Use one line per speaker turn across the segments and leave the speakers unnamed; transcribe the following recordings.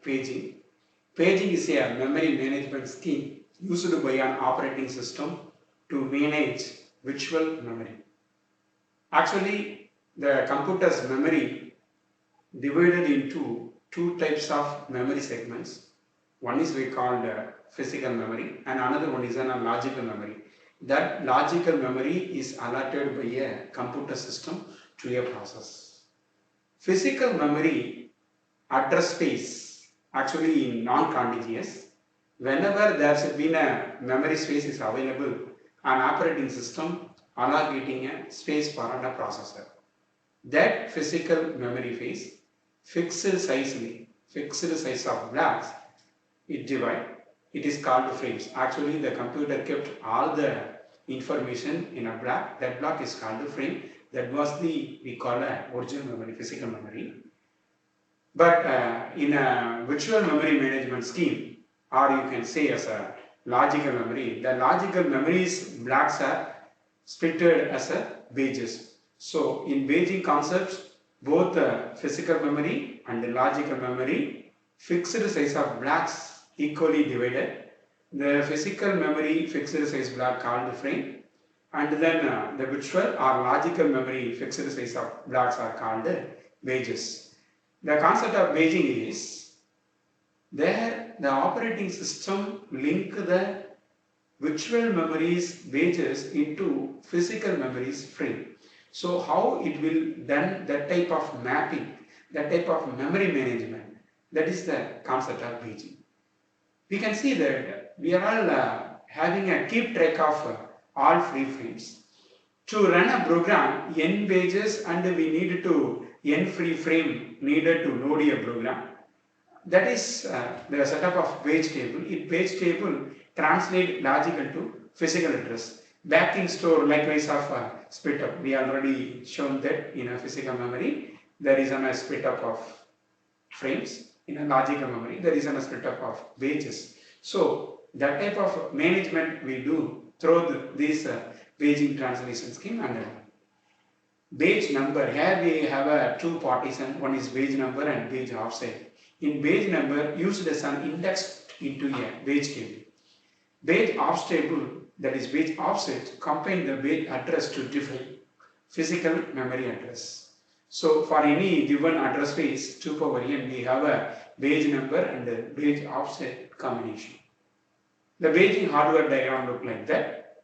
paging. Paging is a memory management scheme used by an operating system to manage virtual memory. Actually, the computer's memory divided into two types of memory segments. One is we called physical memory and another one is a logical memory. That logical memory is allotted by a computer system to a process. Physical memory address space, actually in non-contiguous, whenever there's been a memory space is available, an operating system allocating a space for a processor. That physical memory phase, fixed size of blocks, it divide. It is called frames. Actually, the computer kept all the information in a block. That block is called a frame. That was the we call a original memory, physical memory. But in a virtual memory management scheme, or you can say as a logical memory, the logical memories blocks are splitted as a pages. So in paging concepts, both physical memory and the logical memory, fixed size of blocks equally divided. The physical memory fixed size block called frame, and then the virtual or logical memory fixed size of blocks are called pages. The concept of paging is there the operating system link the virtual memories pages into physical memories frame. So how it will done that type of mapping, that type of memory management, that is the concept of paging. We can see that we are all having a keep track of all free frames. To run a program, n pages and we need to n free frame needed to load a program. That is the setup of page table. In page table, translate logical to physical address. Backing store likewise of split up. We already shown that in a physical memory, there is a split up of frames. In a logical memory, there is a split up of pages. So that type of management we do through this paging translation scheme. And page number, here we have a two partition, one is page number and page offset. In page number used as an index into a page table. Page offset table, that is page offset, combine the page address to define physical memory address. So for any given address space 2 power n, we have a page number and a page offset combination. The paging hardware diagram look like that.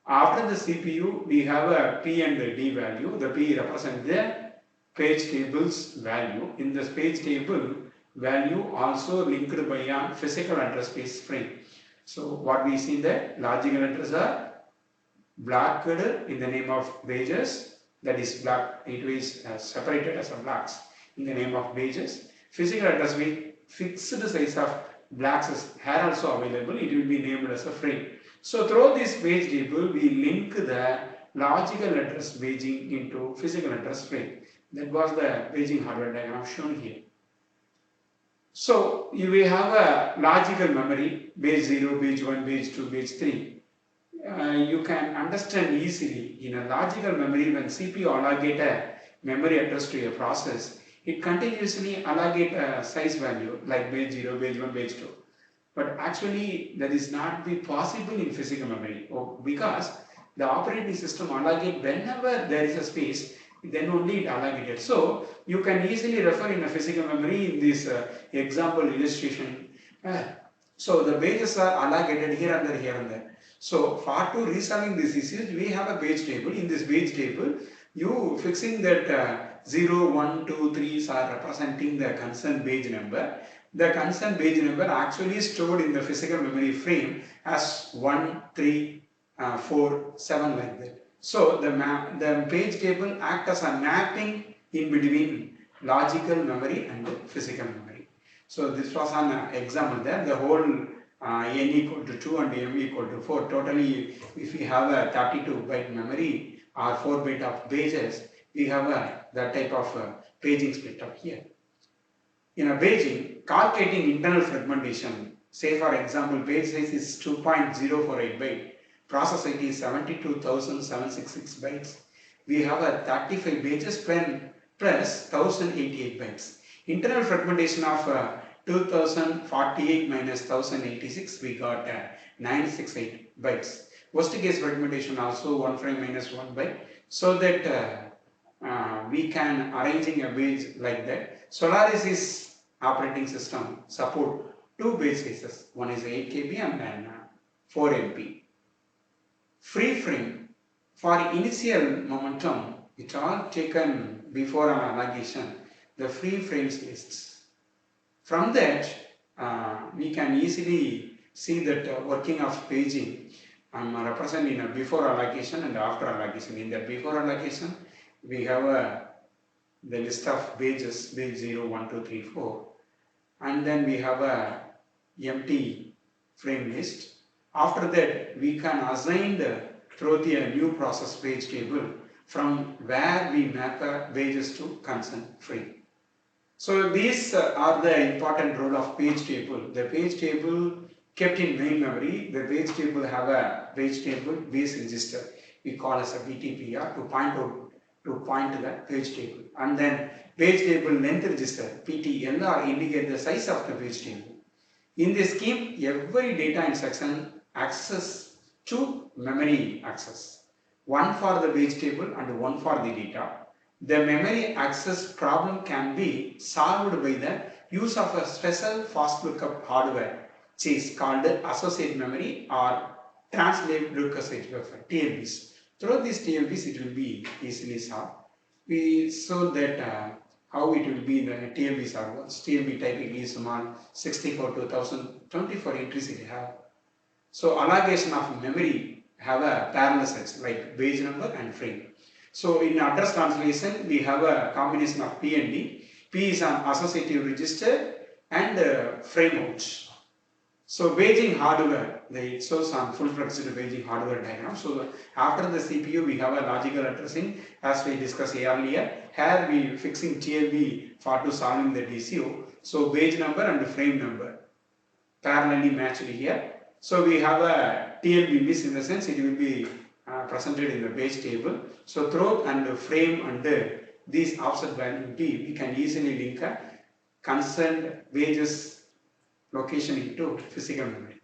After the CPU, we have a P and a D value. The P represents the page table's value. In this page table, value also linked by a physical address space frame. So what we see that logical address are blocked in the name of pages, that is block, it is separated as a blocks in the name of pages. Physical address with fixed size of blocks is here also available, it will be named as a frame. So through this page table, we link the logical address paging into physical address frame. That was the paging hardware diagram shown here. So you will have a logical memory, page 0, page 1, page 2, page 3. You can understand easily in a logical memory when CPU allocate a memory address to a process, it continuously allocate a size value like page 0, page 1, page 2. But actually that is not be possible in physical memory because the operating system allocate whenever there is a space, then only it allocated. So you can easily refer in a physical memory in this example illustration. So the pages are allocated here and there, here and there. So for to resolving these issues, we have a page table. In this page table, you fixing that 0, 1, 2, 3 are representing the concerned page number. The concerned page number actually stored in the physical memory frame as 1, 3, 4, 7 like that. So the page table acts as a mapping in between logical memory and physical memory. So this was an example there. The whole n equal to 2 and m equal to 4. Totally, if we have a 32-byte memory or 4-byte of pages, we have that type of paging split up here. In a paging, calculating internal fragmentation, say for example, page size is 2.048 byte. Process ID is 72,766 bytes. We have a 35 pages plus 1088 bytes. Internal fragmentation of 2048 minus 1086, we got 968 bytes. Worst case permutation also 1 frame minus 1 byte, so that we can arranging a page like that. Solaris operating system support two page sizes. One is 8 KB and then 4 MB. Free frame for initial momentum, it all taken before an allocation, the free frames lists. From that, we can easily see that working of paging represented in a before allocation and after allocation. In the before allocation, we have the list of pages, page 0, 1, 2, 3, 4, and then we have a empty frame list. After that, we can assign through the new process page table from where we map pages to concern frame. So these are the important role of page table. The page table kept in main memory. The page table have a page table base register. We call as a BTPR to point to the page table. And then page table length register PTLR indicate the size of the page table. In this scheme, every data instruction access to memory access. One for the page table and one for the data. The memory access problem can be solved by the use of a special fast lookup hardware, which is called associate memory or translate lookup buffer, TLBs. Through these TLBs, it will be easily solved. We saw that how it will be the TLBs are works. TLB typically is small 64 to 1024 entries it have. So allocation of memory have a parallel sets like page number and frame. So in address translation, we have a combination of P and D. P is an associative register and frame outs. So paging hardware, it shows on full-flexed paging hardware diagram. So after the CPU, we have a logical addressing as we discussed earlier. Here we fixing TLB for to solving the DCO. So page number and frame number parallelly matched here. So we have a TLB miss in the sense it will be presented in the page table. So throat and frame and these offset value D, we can easily link a concerned pages location into physical memory.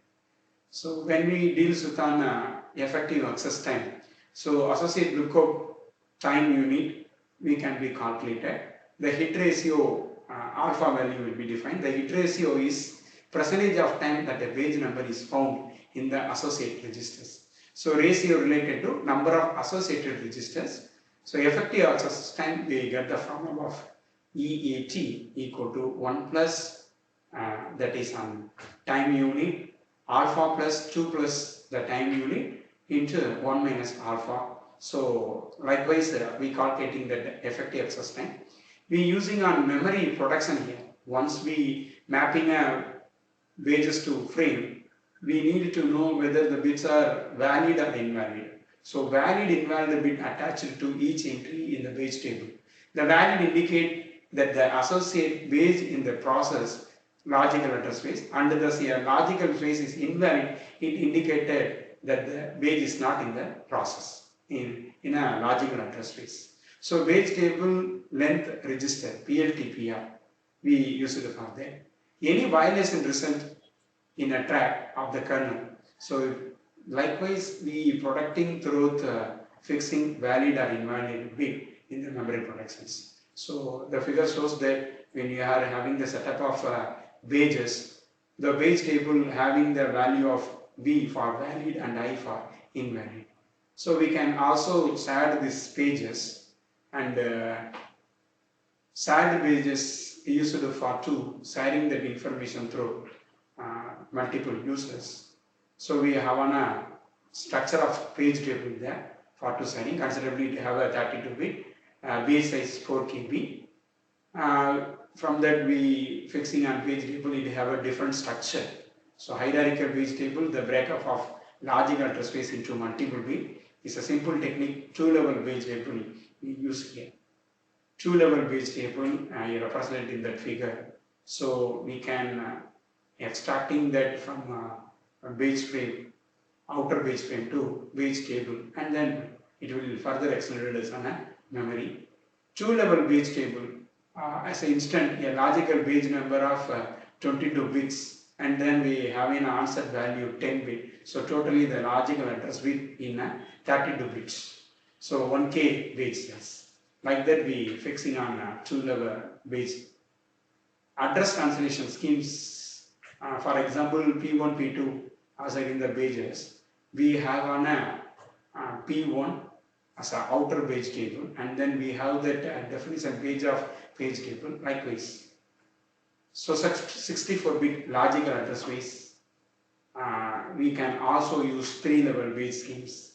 So when we deal with an effective access time, so associate lookup time unit we can be calculated. The hit ratio alpha value will be defined. The hit ratio is percentage of time that a page number is found in the associate registers. So ratio related to number of associated registers. So effective access time, we get the formula of EAT equal to 1 plus that is on time unit, alpha plus 2 plus the time unit into 1 minus alpha. So likewise we calculating the effective access time. We using on memory production here. Once we mapping pages to frame, we need to know whether the bits are valid or invalid. So valid invalid bit attached to each entry in the page table. The valid indicate that the associate page in the process logical address space, and the logical space is invalid, it indicated that the page is not in the process in a logical address space. So page table length register PLTPR we use it for that. Any violation result in a track of the kernel. So likewise we protecting through fixing valid or invalid bit in the memory protections. So the figure shows that when you are having the setup of pages, the page table having the value of V for valid and I for invalid. So we can also share these pages and share the pages used for sharing that information through multiple users. So we have a structure of page table there for sharing. Considerably it have a 32-bit base size 4 KB. From that we fixing on page table, it have a different structure. So hierarchical page table, the breakup of logical address space into multiple bit is a simple technique. Two-level page table we use here. Two-level page table you represent in that figure. So we can extracting that from a page frame, outer page frame to page table, and then it will further accelerate as on a memory. Two-level page table as an instant a logical page number of 22 bits, and then we have an answer value 10 bit. So totally the logical address bit in 32 bits. So 1K bits, yes. Like that we fixing on 2-level base. Address cancellation schemes, for example, P1, P2 as in the pages, we have on a P1 as an outer page table, and then we have that definition page of page table likewise. So such 64-bit logical address base, we can also use 3-level page schemes.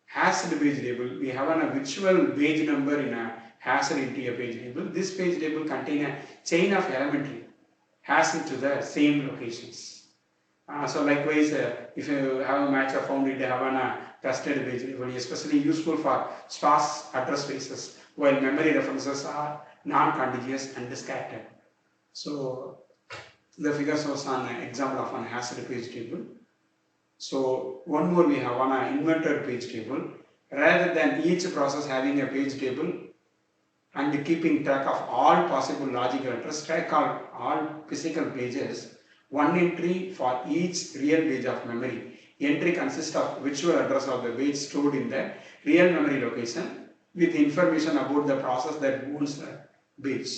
Hashed page table, we have a virtual page number in a hashed into a page table. This page table contains a chain of elementary hashed to the same locations. So likewise, if you have a match of found it, have a trusted page table, especially useful for sparse address spaces, while memory references are non-contiguous and scattered. So the figure shows an example of an hashed page table. So one more we have on an invented page table. Rather than each process having a page table and keeping track of all possible logical address, track all physical pages, one entry for each real page of memory. Entry consists of virtual address of the page stored in the real memory location with information about the process that owns the page.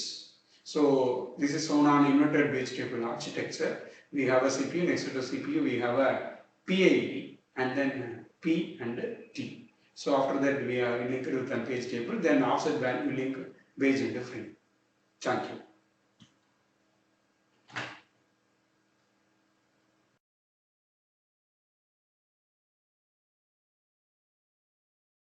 So this is shown on inverted page table architecture. We have a CPU, next to the CPU we have a PID and then P and T. So after that we are linked with the page table, then offset value link page and frame. Thank you.